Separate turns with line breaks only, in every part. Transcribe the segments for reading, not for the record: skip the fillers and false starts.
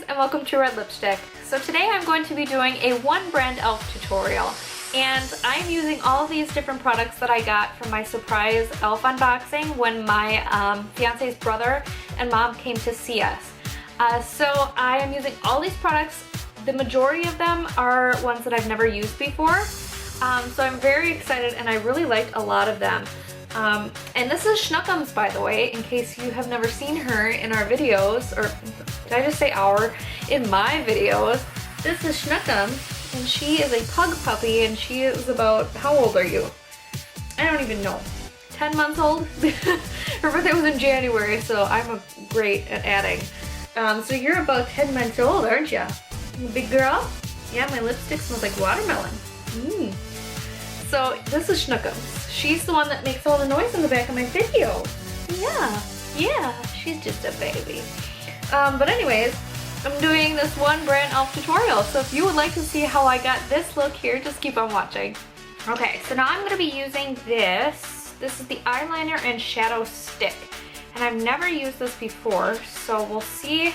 guys, and welcome to Red Lipstick. So today I'm going to be doing a one brand e.l.f. tutorial, and I'm using all of these different products that I got from my surprise e.l.f. unboxing when my fiance's brother and mom came to see us. So I am using all these products. The majority of them are ones that I've never used before, so I'm very excited and I really liked a lot of them. And this is Schnuckums, by the way, in case you have never seen her in our videos, or did I just say our? In my videos. This is Schnuckums, and she is a pug puppy, and she is about, how old are you? I don't even know. 10 months old? Her birthday was in January, so I'm great at adding. So you're about 10 months old, aren't you? You a big girl? Yeah, my lipstick smells like watermelon. So this is Schnuckums. She's the one that makes all the noise in the back of my video. Yeah, she's just a baby. But anyways, I'm doing this one brand e.l.f. tutorial. So if you would like to see how I got this look here, just keep on watching. Okay, so now I'm gonna be using this. This is the eyeliner and shadow stick. And I've never used this before, so we'll see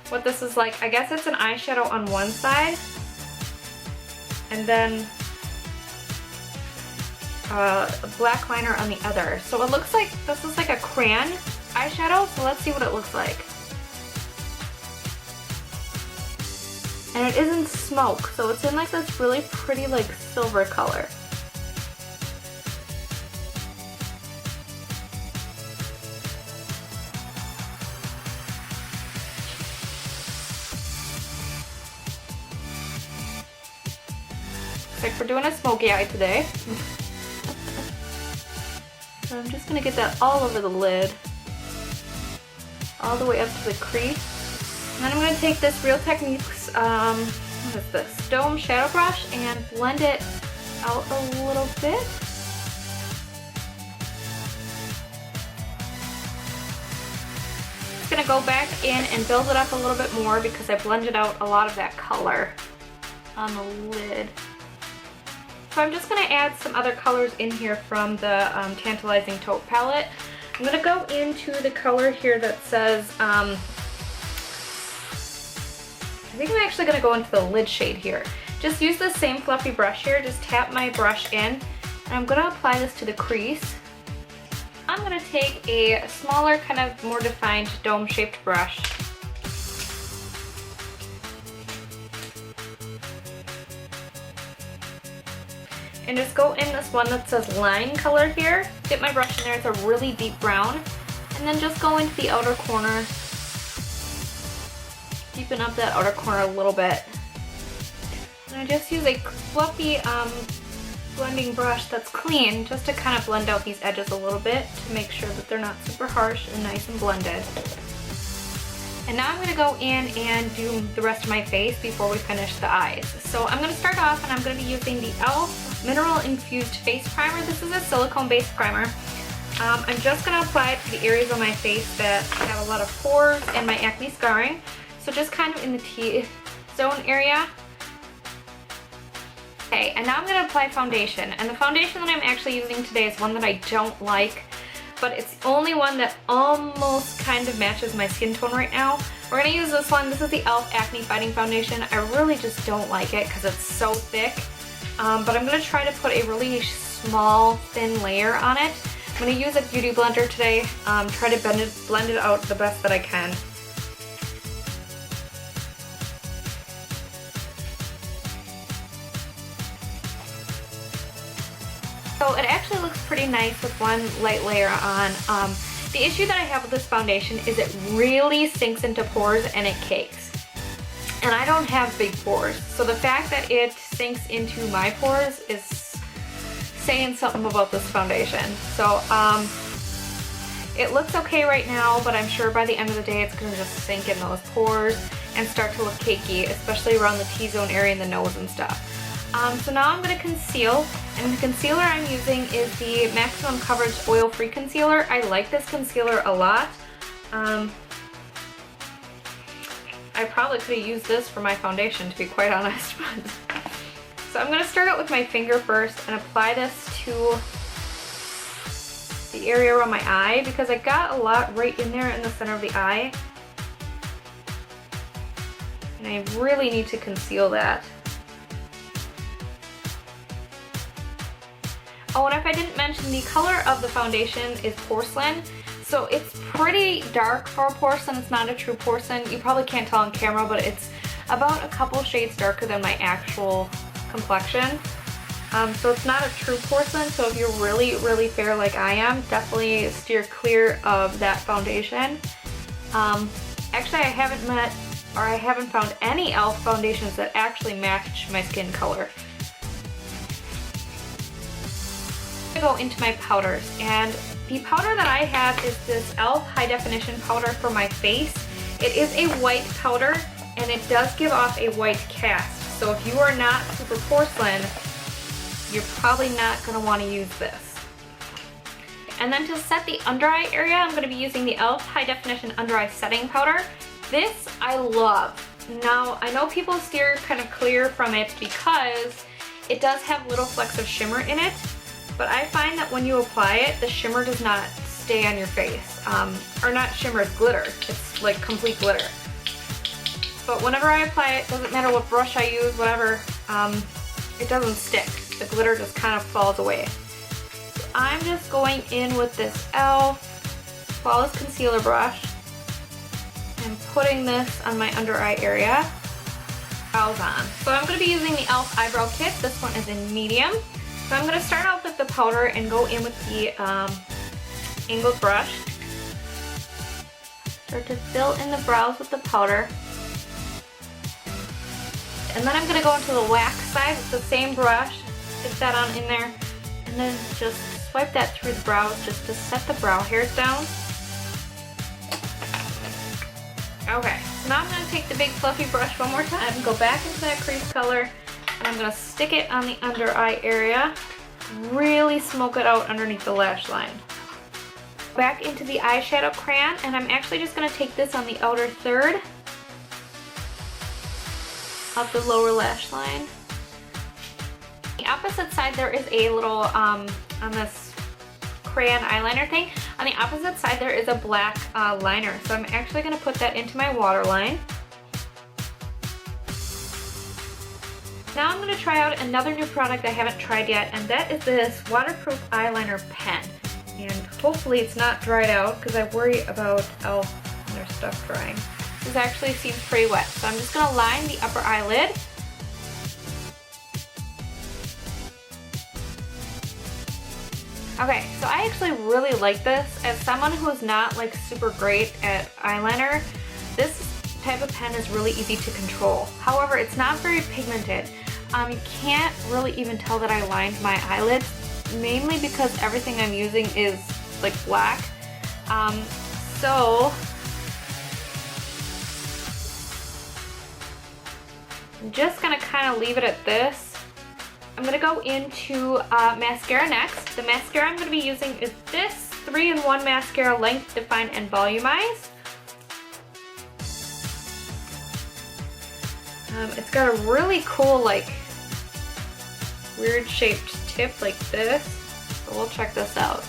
what this is like. I guess it's an eyeshadow on one side, and then a black liner on the other. So it looks like this is like a crayon eyeshadow, so let's see what it looks like. And it isn't smoke, so it's in like this really pretty like silver color. Looks like we're doing a smoky eye today. So I'm just gonna get that all over the lid, all the way up to the crease. And then I'm gonna take this Real Techniques, what is this, Dome Shadow Brush, and blend it out a little bit. Just gonna go back in and build it up a little bit more because I blended out a lot of that color on the lid. So I'm just going to add some other colors in here from the Tantalizing Taupe palette. I'm going to go into the color here that says, I think I'm actually going to go into the lid shade here. Just use the same fluffy brush here, just tap my brush in, and I'm going to apply this to the crease. I'm going to take a smaller, kind of more defined dome-shaped brush. And just go in this one that says lime color here. Dip my brush in there, it's a really deep brown. And then just go into the outer corner. Deepen up that outer corner a little bit. And I just use a fluffy blending brush that's clean just to kind of blend out these edges a little bit to make sure that they're not super harsh and nice and blended. And now I'm going to go in and do the rest of my face before we finish the eyes. So I'm going to start off and I'm going to be using the e.l.f. Mineral Infused Face Primer. This is a silicone based primer. I'm just going to apply it to the areas on my face that have a lot of pores and my acne scarring. So just kind of in the T-zone area. Okay, and now I'm going to apply foundation. And the foundation that I'm actually using today is one that I don't like, but it's the only one that almost kind of matches my skin tone right now. We're going to use this one. This is the e.l.f. Acne-Fighting Foundation. I really just don't like it because it's so thick. But I'm going to try to put a really small, thin layer on it. I'm going to use a beauty blender today, try to blend it out the best that I can. So it actually looks pretty nice with one light layer on. The issue that I have with this foundation is it really sinks into pores and it cakes. And I don't have big pores, so the fact that it sinks into my pores is saying something about this foundation. So it looks okay right now, but I'm sure by the end of the day it's going to just sink in those pores and start to look cakey, especially around the T-zone area and the nose and stuff. So now I'm going to conceal, and the concealer I'm using is the Maximum Coverage Oil-Free Concealer. I like this concealer a lot. I probably could have used this for my foundation, to be quite honest. So I'm going to start out with my finger first and apply this to the area around my eye because I got a lot right in there in the center of the eye. And I really need to conceal that. Oh, and if I didn't mention, the color of the foundation is porcelain. So it's pretty dark for a porcelain. It's not a true porcelain. You probably can't tell on camera, but it's about a couple shades darker than my actual complexion. So it's not a true porcelain, so if you're really, really fair like I am, definitely steer clear of that foundation. Actually, I haven't found any e.l.f. foundations that actually match my skin color. I'm gonna go into my powders, and the powder that I have is this e.l.f. High Definition powder for my face. It is a white powder, and it does give off a white cast. So if you are not super porcelain, you're probably not going to want to use this. And then to set the under eye area, I'm going to be using the e.l.f. High Definition Under Eye Setting Powder. This I love. Now, I know people steer kind of clear from it because it does have little flecks of shimmer in it, but I find that when you apply it, the shimmer does not stay on your face. Or not shimmer, it's glitter. It's like complete glitter. But whenever I apply it, doesn't matter what brush I use, whatever, it doesn't stick. The glitter just kind of falls away. So I'm just going in with this e.l.f. Flawless Concealer brush and putting this on my under eye area. Brows on. So I'm going to be using the e.l.f. Eyebrow Kit. This one is in medium. So I'm going to start out with the powder and go in with the angled brush. Start to fill in the brows with the powder. And then I'm going to go into the wax side with the same brush, stick that on in there, and then just swipe that through the brows just to set the brow hairs down. Okay, so now I'm going to take the big fluffy brush one more time, go back into that crease color, and I'm going to stick it on the under eye area, really smoke it out underneath the lash line. Back into the eyeshadow crayon, and I'm actually just going to take this on the outer third of the lower lash line. The opposite side, there is a little, on this crayon eyeliner thing, on the opposite side there is a black liner. So I'm actually going to put that into my waterline. Now I'm going to try out another new product I haven't tried yet, and that is this waterproof eyeliner pen. And hopefully it's not dried out, because I worry about e.l.f. and their stuff drying. This actually seems pretty wet, so I'm just going to line the upper eyelid. Okay, so I actually really like this. As someone who's not like super great at eyeliner, this type of pen is really easy to control. However, it's not very pigmented. You can't really even tell that I lined my eyelids, mainly because everything I'm using is like black. So I'm just gonna kind of leave it at this. I'm gonna go into mascara next. The mascara I'm gonna be using is this 3-in-1 mascara, Length, Define, and Volumize. It's got a really cool, like, weird shaped tip like this. So we'll check this out.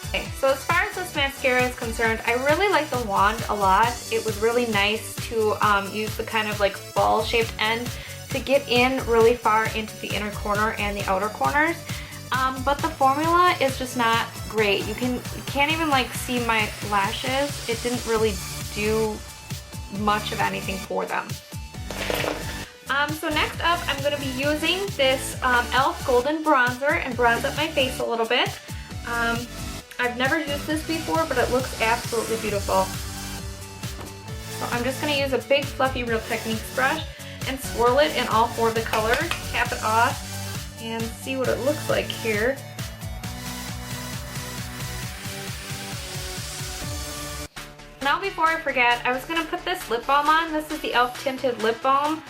Okay, so as far as this mascara is concerned, I really like the wand a lot. It was really nice to use the kind of like ball shaped end to get in really far into the inner corner and the outer corners. But the formula is just not great. You can't even like see my lashes. It didn't really do much of anything for them. So next up, I'm going to be using this e.l.f. Golden Bronzer and bronze up my face a little bit. I've never used this before, but it looks absolutely beautiful. So I'm just going to use a big fluffy Real Techniques brush and swirl it in all 4 of the colors, tap it off, and see what it looks like here. Now before I forget, I was going to put this lip balm on. This is the e.l.f. Tinted Lip Balm,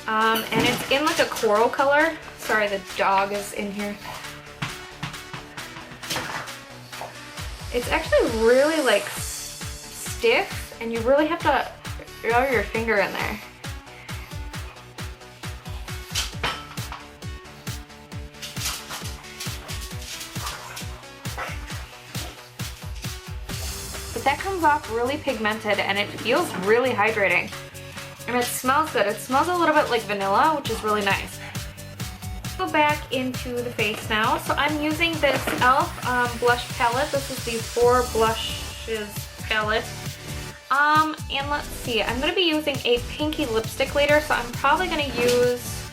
and it's in like a coral color. Sorry, the dog is in here. It's actually really like stiff, and you really have to throw your finger in there. But that comes off really pigmented, and it feels really hydrating. and it smells good. It smells a little bit like vanilla, which is really nice. Go back into the face now. So I'm using this e.l.f. Blush palette. This is the 4 Blushes palette. And let's see, I'm going to be using a pinky lipstick later, so I'm probably going to use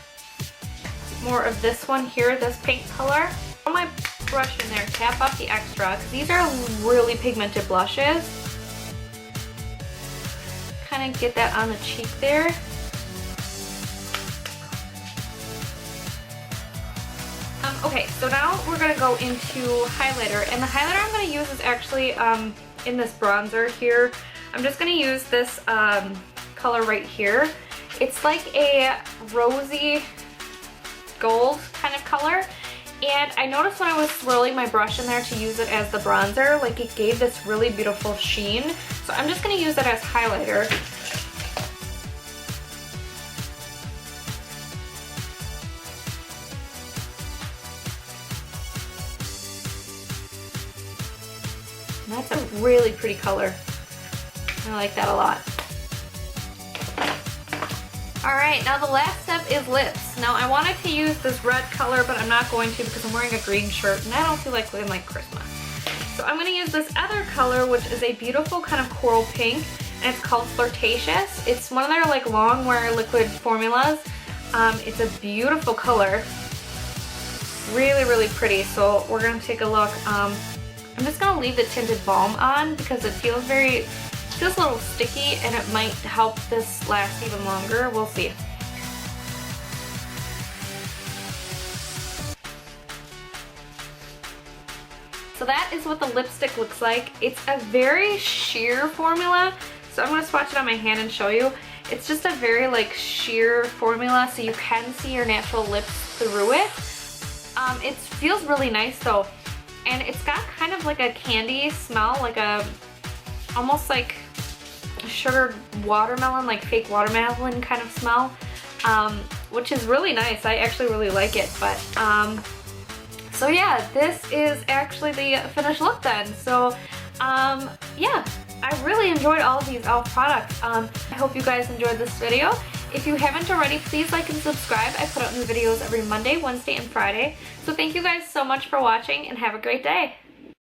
more of this one here, this pink color. Put my brush in there, tap off the extra, because these are really pigmented blushes. Kind of get that on the cheek there. Okay, so now we're going to go into highlighter, and the highlighter I'm going to use is actually in this bronzer here. I'm just going to use this color right here. It's like a rosy gold kind of color, and I noticed when I was swirling my brush in there to use it as the bronzer, like it gave this really beautiful sheen. So I'm just going to use it as highlighter. That's a really pretty color. I like that a lot. Alright, now the last step is lips. Now I wanted to use this red color, but I'm not going to because I'm wearing a green shirt and I don't feel like looking like Christmas. So I'm going to use this other color, which is a beautiful kind of coral pink, and it's called Flirtatious. It's one of their like long wear liquid formulas. It's a beautiful color. Really, really pretty. So we're going to take a look. I'm just going to leave the Tinted Balm on because it feels a little sticky and it might help this last even longer. We'll see. So that is what the lipstick looks like. It's a very sheer formula. So I'm going to swatch it on my hand and show you. It's just a very like sheer formula, so you can see your natural lips through it. It feels really nice though. And it's got kind of like a candy smell, like almost like sugared watermelon, like fake watermelon kind of smell, which is really nice. I actually really like it. But so yeah, this is actually the finished look then. So yeah, I really enjoyed all of these e.l.f. products. I hope you guys enjoyed this video. If you haven't already, please like and subscribe. I put out new videos every Monday, Wednesday, and Friday. So thank you guys so much for watching and have a great day.